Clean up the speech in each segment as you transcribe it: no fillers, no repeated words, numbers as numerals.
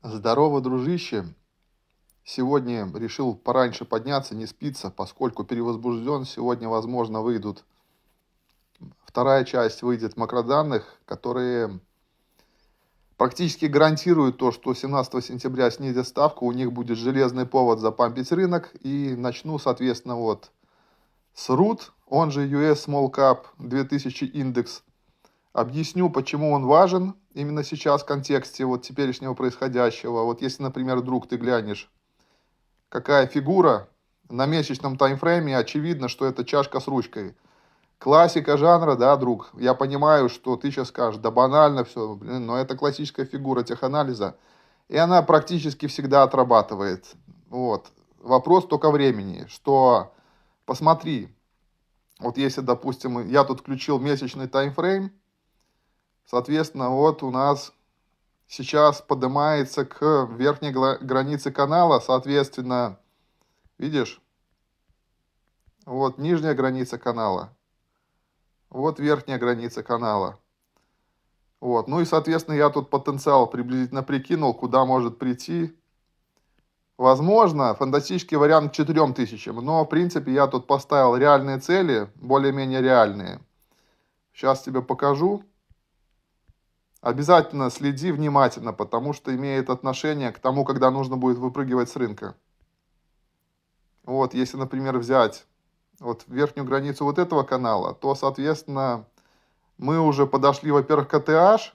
Здорово, дружище. Сегодня решил пораньше подняться, не спится, поскольку перевозбужден. Сегодня, возможно, вторая часть выйдет макроданных, которые практически гарантируют то, что 17 сентября снизят ставку, у них будет железный повод запампить рынок, и начну, соответственно, вот с RUT, он же US Small Cap 2000 индекс. Объясню, почему он важен именно сейчас в контексте вот теперешнего происходящего. Вот если, например, вдруг ты глянешь, какая фигура на месячном таймфрейме, очевидно, что это чашка с ручкой. Классика жанра, да, друг. Я понимаю, что ты сейчас скажешь, да банально все, блин, но это классическая фигура теханализа, и она практически всегда отрабатывает. Вот. Вопрос только времени, что посмотри, вот если, допустим, я тут включил месячный таймфрейм, соответственно, вот у нас сейчас поднимается к верхней границе канала, соответственно, видишь, вот нижняя граница канала, вот верхняя граница канала. Вот. Ну и, соответственно, я тут потенциал приблизительно прикинул, куда может прийти. Возможно, фантастический вариант к 4000, но, в принципе, я тут поставил реальные цели, более-менее реальные. Сейчас тебе покажу. Обязательно следи внимательно, потому что имеет отношение к тому, когда нужно будет выпрыгивать с рынка. Вот, если, например, взять вот верхнюю границу вот этого канала, то, соответственно, мы уже подошли, во-первых, к ATH,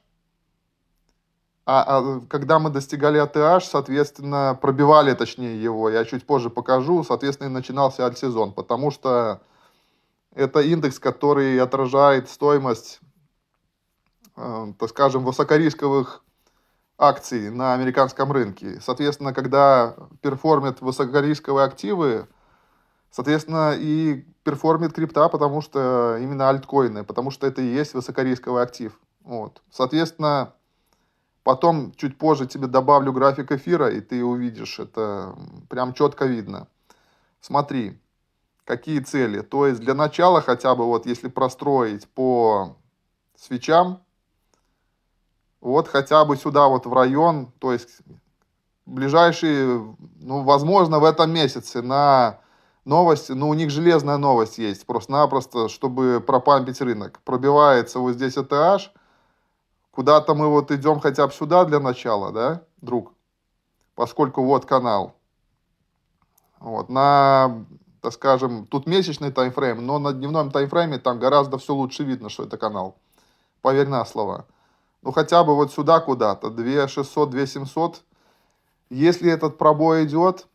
когда мы достигали ATH, соответственно, пробивали, точнее, его, я чуть позже покажу, соответственно, и начинался альт-сезон, потому что это индекс, который отражает стоимость, так скажем, высокорисковых акций на американском рынке. Соответственно, когда перформят высокорисковые активы, соответственно, и перформит крипта, потому что именно альткоины, потому что это и есть высокорисковый актив. Вот. Соответственно, потом чуть позже тебе добавлю график эфира, и ты увидишь, это прям четко видно. Смотри, какие цели. То есть для начала хотя бы вот если простроить по свечам, вот хотя бы сюда вот в район, то есть ближайшие, ну, возможно, в этом месяце на новости, ну, у них железная новость есть, просто-напросто, чтобы пропампить рынок. Пробивается вот здесь ATH, куда-то мы вот идем хотя бы сюда для начала, да, друг? Поскольку вот канал. Вот, так скажем, тут месячный таймфрейм, но на дневном таймфрейме там гораздо все лучше видно, что это канал. Поверь на слово. Ну, хотя бы вот сюда куда-то, 2600, 2700. Если этот пробой идет,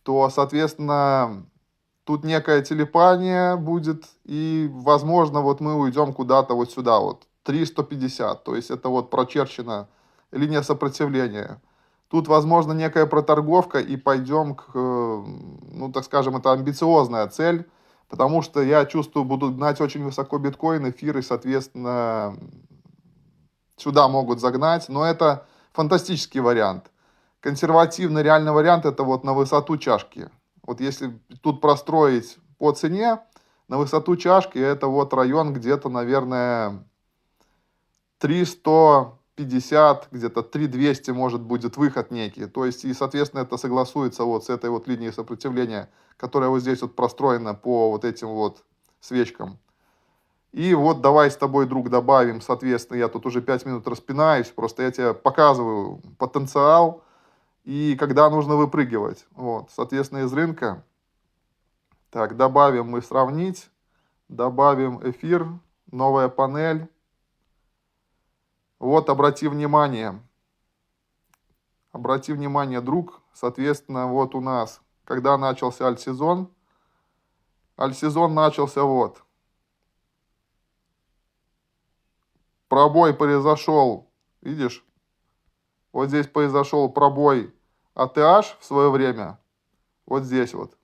то, соответственно, тут некая телепания будет, и, возможно, вот мы уйдем куда-то вот сюда вот, 350, то есть это вот прочерчена линия сопротивления. Тут, возможно, некая проторговка, и пойдем к, ну, так скажем, это амбициозная цель, потому что я чувствую, будут гнать очень высоко биткоин, эфир, и, соответственно, сюда могут загнать, но это фантастический вариант. Консервативный реальный вариант это вот на высоту чашки. Вот если тут простроить по цене, на высоту чашки это вот район где-то, наверное, 350, где-то 3200 может будет выход некий. То есть, и, соответственно, это согласуется вот с этой вот линией сопротивления, которая вот здесь вот простроена по вот этим вот свечкам. И вот давай с тобой, друг, добавим, соответственно, я тут уже 5 минут распинаюсь, просто я тебе показываю потенциал, и когда нужно выпрыгивать. Вот, соответственно, из рынка. Так, добавим мы сравнить, добавим эфир, новая панель. Вот, обрати внимание, друг, соответственно, вот у нас, когда начался альт-сезон начался вот. Пробой произошел, видишь? Вот здесь произошел пробой ATH в свое время. Вот здесь вот.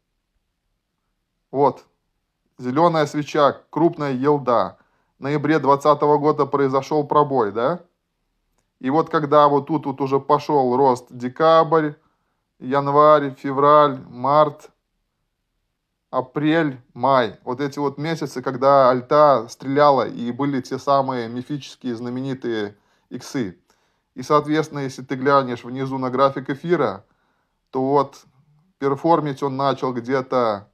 Вот. Зеленая свеча, крупная елда. В ноябре 2020 года произошел пробой, да? И вот когда вот тут вот уже пошел рост декабрь, январь, февраль, март, апрель, май. Вот эти вот месяцы, когда альта стреляла и были те самые мифические знаменитые иксы. И, соответственно, если ты глянешь внизу на график эфира, то вот перформить он начал где-то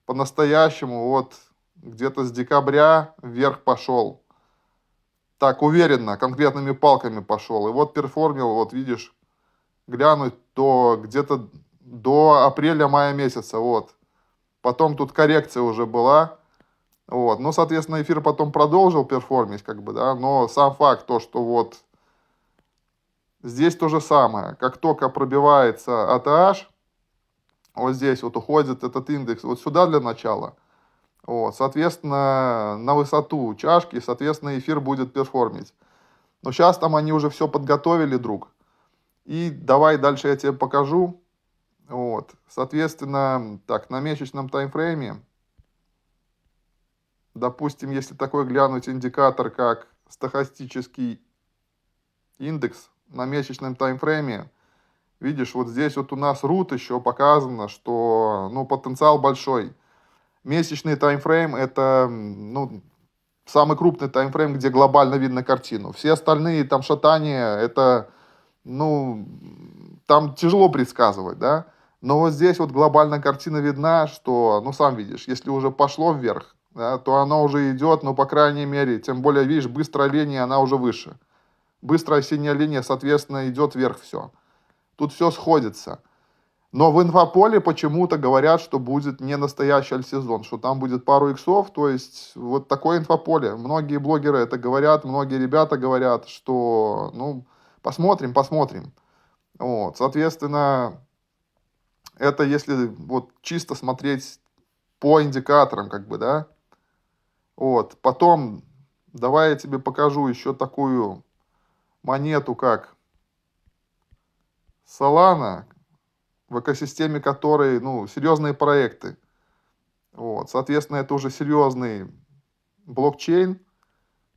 по-настоящему, вот где-то с декабря вверх пошел. Так, уверенно, конкретными палками пошел. И вот перформил, вот видишь, глянуть до где-то до апреля-мая месяца, вот. Потом тут коррекция уже была, вот. Ну, соответственно, эфир потом продолжил перформить, как бы, да, но сам факт то, что вот здесь то же самое. Как только пробивается ATH, вот здесь вот уходит этот индекс вот сюда для начала, вот, соответственно, на высоту чашки, соответственно, эфир будет перформить. Но сейчас там они уже все подготовили, друг. И давай дальше я тебе покажу. Вот, соответственно, так, на месячном таймфрейме, допустим, если такой глянуть индикатор, как стохастический индекс на месячном таймфрейме, видишь, вот здесь вот у нас root еще показано, что, ну, потенциал большой. Месячный таймфрейм это, ну, самый крупный таймфрейм, где глобально видно картину. Все остальные там шатания, это, ну, там тяжело предсказывать, да. Но вот здесь вот глобальная картина видна, что, ну, сам видишь, если уже пошло вверх, да, то оно уже идет, ну, по крайней мере, тем более, видишь, быстрая линия, она уже выше. Быстрая синяя линия, соответственно, идет вверх все. Тут все сходится. Но в инфополе почему-то говорят, что будет не настоящий альтсезон, что там будет пару иксов, то есть вот такое инфополе. Многие блогеры это говорят, многие ребята говорят, что, ну, посмотрим, посмотрим. Вот, соответственно, это если вот чисто смотреть по индикаторам, как бы, да. Вот, потом давай я тебе покажу еще такую монету, как Solana, в экосистеме которой, ну, серьезные проекты. Вот, соответственно, это уже серьезный блокчейн.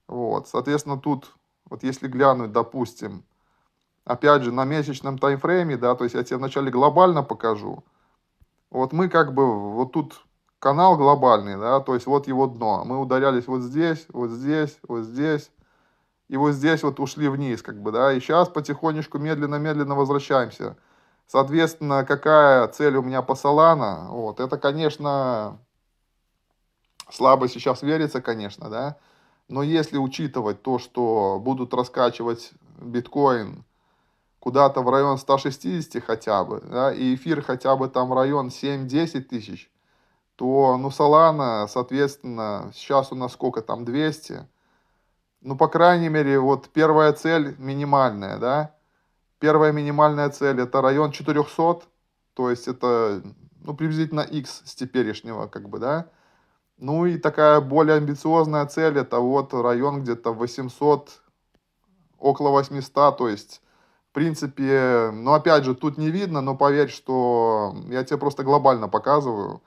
Вот, соответственно, тут, вот если глянуть, допустим, опять же, на месячном таймфрейме, да, то есть я тебе вначале глобально покажу. Вот мы как бы, вот тут канал глобальный, да, то есть вот его дно. Мы ударялись вот здесь, вот здесь, вот здесь. И вот здесь вот ушли вниз, как бы, да. И сейчас потихонечку, медленно-медленно возвращаемся. Соответственно, какая цель у меня по Solana? Вот, это, конечно, слабо сейчас верится, конечно, да. Но если учитывать то, что будут раскачивать биткоин куда-то в район 160 хотя бы, да, и эфир хотя бы там в район 7-10 тысяч, то, ну, Solana, соответственно, сейчас у нас сколько там, 200. Ну, по крайней мере, вот первая цель минимальная, да. Первая минимальная цель это район 400, то есть это, ну, приблизительно X с теперешнего, как бы, да. Ну и такая более амбициозная цель это вот район где-то 800, около 800, то есть, в принципе, ну опять же, тут не видно, но поверь, что я тебе просто глобально показываю.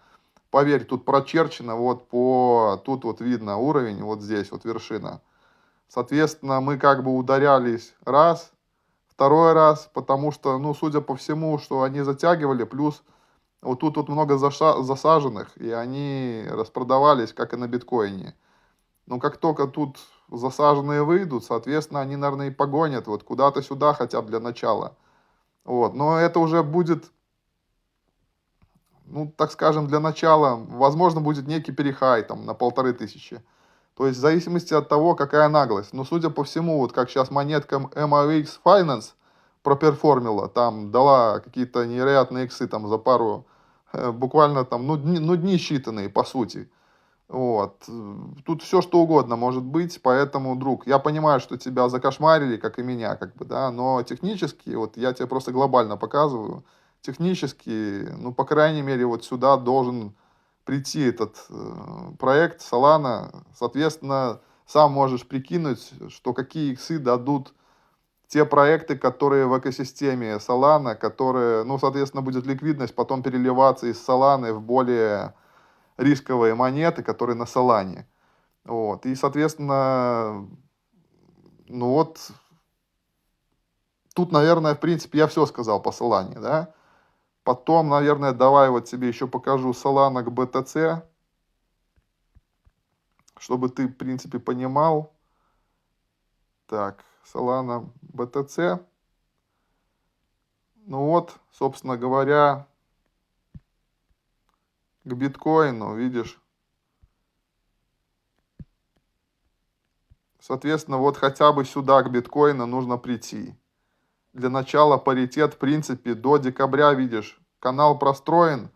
Поверь, тут прочерчено, вот по, тут вот видно уровень, вот здесь вот вершина. Соответственно, мы как бы ударялись раз, второй раз, потому что, ну, судя по всему, что они затягивали, плюс вот тут вот много засаженных, и они распродавались, как и на биткоине. Но как только тут засаженные выйдут, соответственно, они, наверное, и погонят вот куда-то сюда хотя бы для начала. Вот. Но это уже будет, ну, так скажем, для начала, возможно, будет некий перехай там на 1500. То есть в зависимости от того, какая наглость. Но судя по всему, вот как сейчас монетка MRX Finance проперформила, там дала какие-то невероятные иксы там за пару, буквально там, ну, дни считанные, по сути. Вот. Тут все что угодно может быть, поэтому, друг, я понимаю, что тебя закошмарили, как и меня, как бы, да, но технически, вот я тебе просто глобально показываю, технически, ну, по крайней мере, вот сюда должен прийти этот проект Solana, соответственно, сам можешь прикинуть, что какие иксы дадут те проекты, которые в экосистеме Solana, которые, ну, соответственно, будет ликвидность потом переливаться из Solana в более рисковые монеты, которые на Солане. Вот. И, соответственно, ну вот, тут, наверное, в принципе, я все сказал по Солане, да. Потом, наверное, давай вот тебе еще покажу Solana к BTC, чтобы ты, в принципе, понимал. Так, Solana BTC. Ну вот, собственно говоря, к биткоину, видишь. Соответственно, вот хотя бы сюда, к биткоину, нужно прийти. Для начала паритет, в принципе, до декабря, видишь, канал простроен.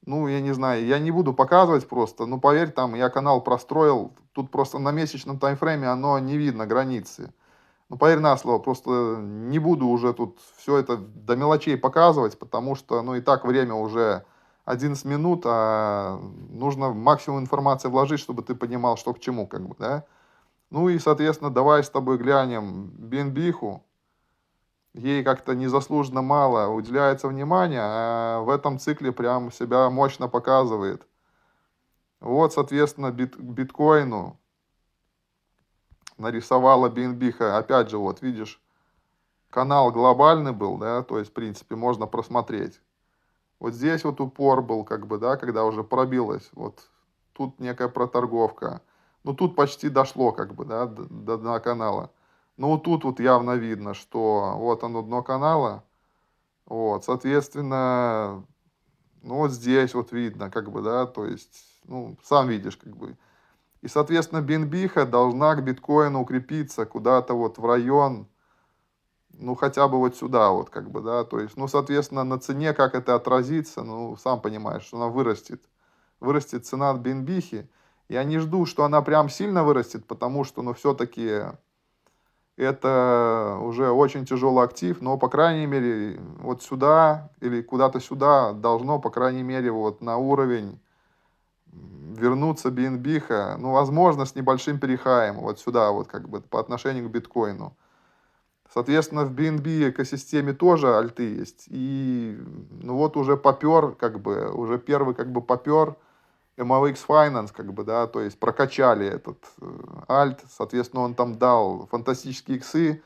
Ну, я не знаю, я не буду показывать просто, ну, поверь, там, я канал простроил, тут просто на месячном таймфрейме оно не видно, границы. Ну, поверь на слово, просто не буду уже тут все это до мелочей показывать, потому что, ну, и так время уже 11 минут, а нужно максимум информации вложить, чтобы ты понимал, что к чему, как бы, да. Ну, и, соответственно, давай с тобой глянем BNB. Ей как-то незаслуженно мало уделяется внимания, а в этом цикле прям себя мощно показывает. Вот, соответственно, биткоину нарисовала BNB. Опять же, вот, видишь, канал глобальный был, да, то есть, в принципе, можно просмотреть. Вот здесь вот упор был, как бы, да, когда уже пробилось, вот тут некая проторговка. Ну, тут почти дошло, как бы, да, до дна канала. Ну, вот тут вот явно видно, что вот оно дно канала, вот, соответственно, ну, вот здесь вот видно, как бы, да, то есть, ну, сам видишь, как бы. И, соответственно, BNB должна к биткоину укрепиться куда-то вот в район, ну, хотя бы вот сюда вот, как бы, да, то есть, ну, соответственно, на цене как это отразится, ну, сам понимаешь, что она вырастет. Вырастет цена от BNB. Я не жду, что она прям сильно вырастет, потому что, ну, все-таки это уже очень тяжелый актив, но, по крайней мере, вот сюда или куда-то сюда должно, по крайней мере, вот на уровень вернуться BNB, ну, возможно, с небольшим перехаем, вот сюда, вот как бы по отношению к биткоину. Соответственно, в BNB экосистеме тоже альты есть. И ну вот уже попер, как бы, уже первый как бы попер MLX Finance, как бы, да, то есть прокачали этот альт, соответственно, он там дал фантастические иксы.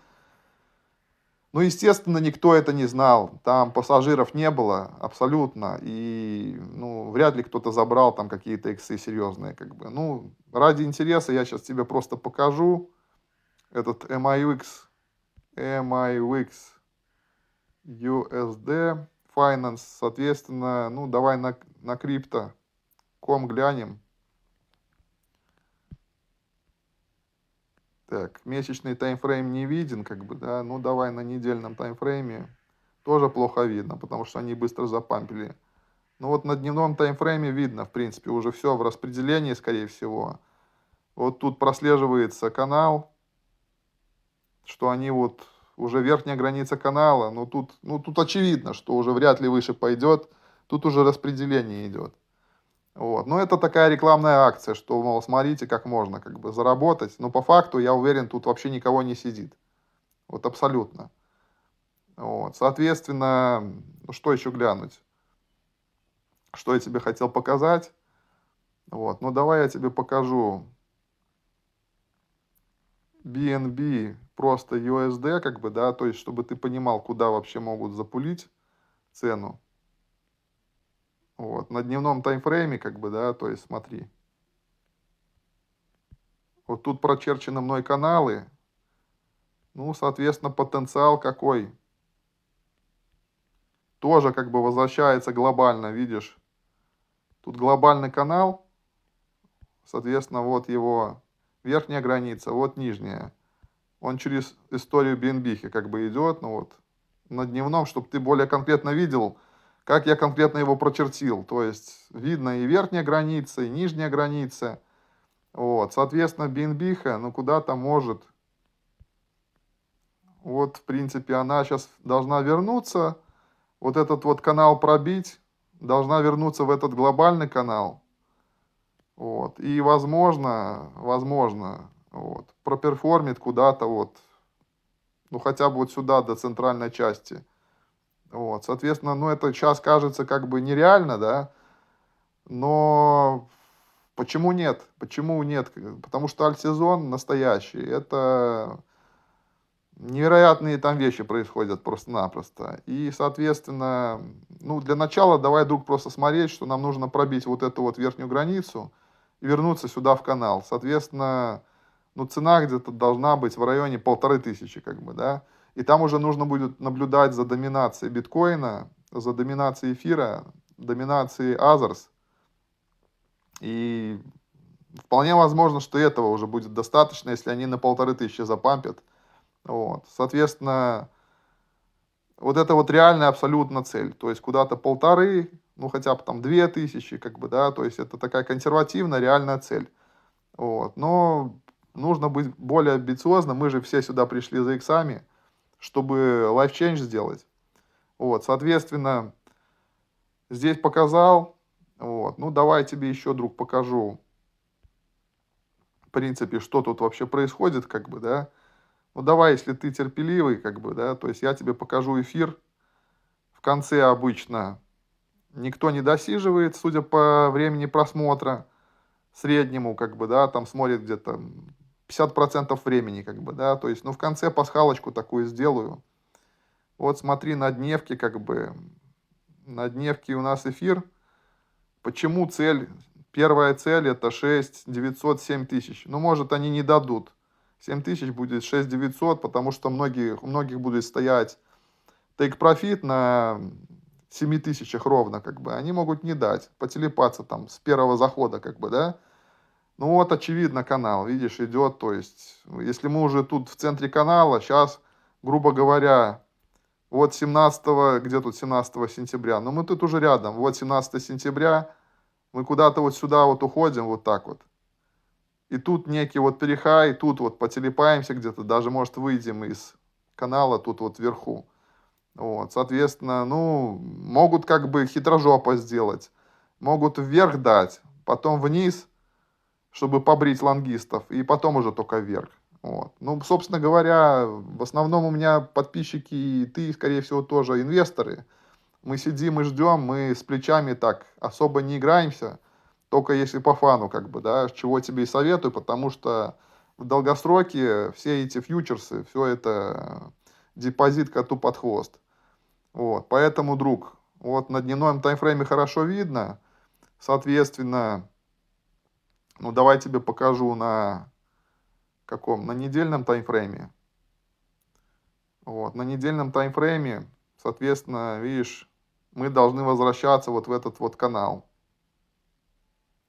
Ну, естественно, никто это не знал, там пассажиров не было абсолютно, и, ну, вряд ли кто-то забрал там какие-то иксы серьезные, как бы. Ну, ради интереса я сейчас тебе просто покажу этот MIX USD Finance, соответственно, ну, давай на крипто.com глянем. Так, месячный таймфрейм не виден, как бы, да, ну, давай на недельном таймфрейме. Тоже плохо видно, потому что они быстро запампили. Ну, вот на дневном таймфрейме видно, в принципе, уже все в распределении, скорее всего. Вот тут прослеживается канал, что они вот уже верхняя граница канала, но тут, ну, тут очевидно, что уже вряд ли выше пойдет, тут уже распределение идет. Вот. Но это такая рекламная акция, что, мол, смотрите, как можно как бы заработать. Но по факту, я уверен, тут вообще никого не сидит. Вот абсолютно. Вот. Соответственно, ну, что еще глянуть? Что я тебе хотел показать? Вот. Ну, давай я тебе покажу BNB просто USD, как бы, да, то есть, чтобы ты понимал, куда вообще могут запулить цену. Вот. На дневном таймфрейме, как бы, да, то есть, смотри. Вот тут прочерчены мной каналы. Ну, соответственно, потенциал какой? Тоже как бы возвращается глобально, видишь? Тут глобальный канал, соответственно, вот его верхняя граница, вот нижняя. Он через историю BNB как бы идет, ну вот, на дневном, чтобы ты более конкретно видел, как я конкретно его прочертил. То есть видно и верхняя граница, и нижняя граница. Вот, соответственно, BNB, ну куда-то может, вот, в принципе, она сейчас должна вернуться, вот этот вот канал пробить, должна вернуться в этот глобальный канал. Вот, и возможно, вот, проперформит куда-то вот, ну, хотя бы вот сюда, до центральной части. Вот, соответственно, ну, это сейчас кажется как бы нереально, да, но почему нет? Почему нет? Потому что альтсезон настоящий, это невероятные там вещи происходят просто-напросто. И, соответственно, ну, для начала давай, друг, просто смотреть, что нам нужно пробить вот эту вот верхнюю границу и вернуться сюда в канал. Соответственно, ну, цена где-то должна быть в районе 1500, как бы, да. И там уже нужно будет наблюдать за доминацией биткоина, за доминацией эфира, доминацией Азерс. И вполне возможно, что этого уже будет достаточно, если они на 1500 запампят. Вот. Соответственно, вот это вот реальная абсолютно цель. То есть куда-то 1500, ну хотя бы там 2000, как бы, да, то есть это такая консервативная реальная цель. Вот. Но нужно быть более амбициозным. Мы же все сюда пришли за иксами, чтобы лайфчейндж сделать. Вот, соответственно, здесь показал. Вот. Ну, давай тебе еще, друг, покажу, в принципе, что тут вообще происходит, как бы, да. Ну, давай, если ты терпеливый, как бы, да, то есть я тебе покажу эфир. В конце обычно никто не досиживает, судя по времени просмотра среднему, как бы, да, там смотрит где-то 50% времени, как бы, да, то есть, ну, в конце пасхалочку такую сделаю. Вот смотри, на дневке, как бы, на дневке у нас эфир. Почему цель, первая цель это 6 900, 7 тысяч? Ну, может, они не дадут. 7 тысяч будет 6 900, потому что у многих будет стоять take profit на 7 тысячах ровно, как бы. Они могут не дать, потелепаться там с первого захода, как бы, да. Ну вот, очевидно, канал, видишь, идет, то есть, если мы уже тут в центре канала, сейчас, грубо говоря, вот 17, где тут 17 сентября, ну мы тут уже рядом, вот 17 сентября, мы куда-то вот сюда вот уходим, вот так вот. И тут некий вот перехай, тут вот потелепаемся где-то, даже, может, выйдем из канала тут вот вверху. Вот, соответственно, ну, могут как бы хитрожопо сделать, могут вверх дать, потом вниз, чтобы побрить лонгистов, и потом уже только вверх. Вот. Ну, собственно говоря, в основном у меня подписчики и ты, скорее всего, тоже инвесторы. Мы сидим и ждем, мы с плечами так особо не играемся, только если по фану, как бы, да, чего тебе и советую, потому что в долгосроке все эти фьючерсы, все это депозит коту под хвост. Вот, поэтому, друг, вот на дневном таймфрейме хорошо видно, соответственно, ну, давай тебе покажу на каком, на недельном таймфрейме. Вот, на недельном таймфрейме, соответственно, видишь, мы должны возвращаться вот в этот вот канал.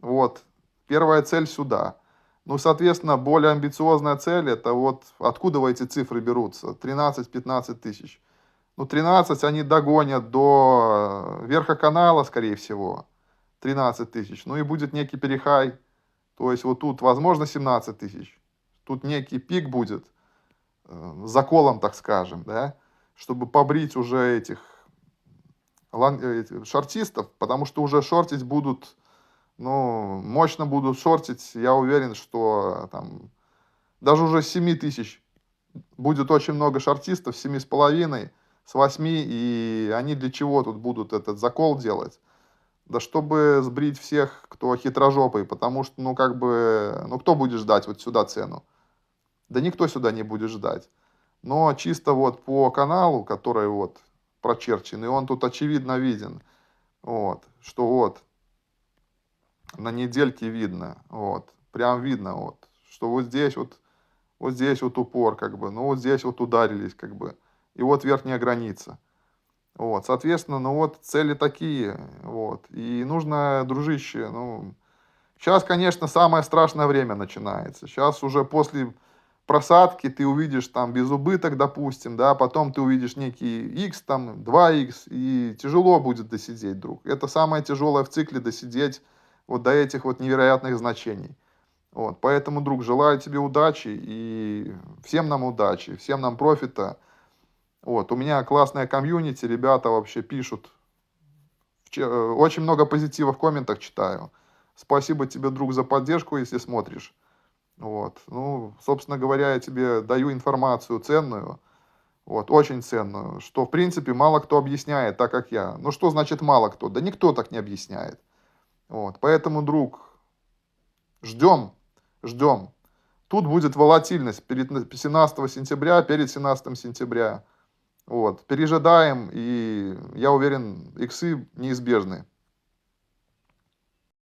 Вот, первая цель сюда. Ну, соответственно, более амбициозная цель, это вот откуда эти цифры берутся? 13-15 тысяч. Ну, 13 они догонят до верха канала, скорее всего. 13 тысяч. Ну, и будет некий перехай. То есть, вот тут, возможно, 17 тысяч. Тут некий пик будет, заколом, так скажем, да, чтобы побрить уже этих шортистов, потому что уже шортить будут, ну, мощно будут шортить, я уверен, что там даже уже с 7 тысяч будет очень много шортистов, 7,5, с 8, и они для чего тут будут этот закол делать? Да чтобы сбрить всех, кто хитрожопый, потому что, ну, как бы, ну, кто будет ждать вот сюда цену? Да никто сюда не будет ждать. Но чисто вот по каналу, который вот прочерчен, и он тут очевидно виден, вот, что вот на недельке видно, вот, прям видно, вот, что вот здесь вот упор, как бы, ну вот здесь вот ударились, как бы, и вот верхняя граница. Вот, соответственно, ну вот цели такие, вот, и нужно, дружище, ну, сейчас, конечно, самое страшное время начинается, сейчас уже после просадки ты увидишь там без убыток, допустим, да, потом ты увидишь некий X, там 2X, и тяжело будет досидеть, друг. Это самое тяжелое в цикле досидеть вот до этих вот невероятных значений. Вот, поэтому, друг, желаю тебе удачи и всем нам удачи, всем нам профита. Вот, у меня классная комьюнити, ребята вообще пишут, очень много позитива в комментах читаю. Спасибо тебе, друг, за поддержку, если смотришь. Вот. Ну, собственно говоря, я тебе даю информацию ценную, вот, очень ценную, что, в принципе, мало кто объясняет так, как я. Ну, что значит мало кто? Да никто так не объясняет. Вот. Поэтому, друг, ждем, ждем. Тут будет волатильность перед 17 сентября, перед 17 сентября. Вот. Пережидаем, и я уверен, иксы неизбежны.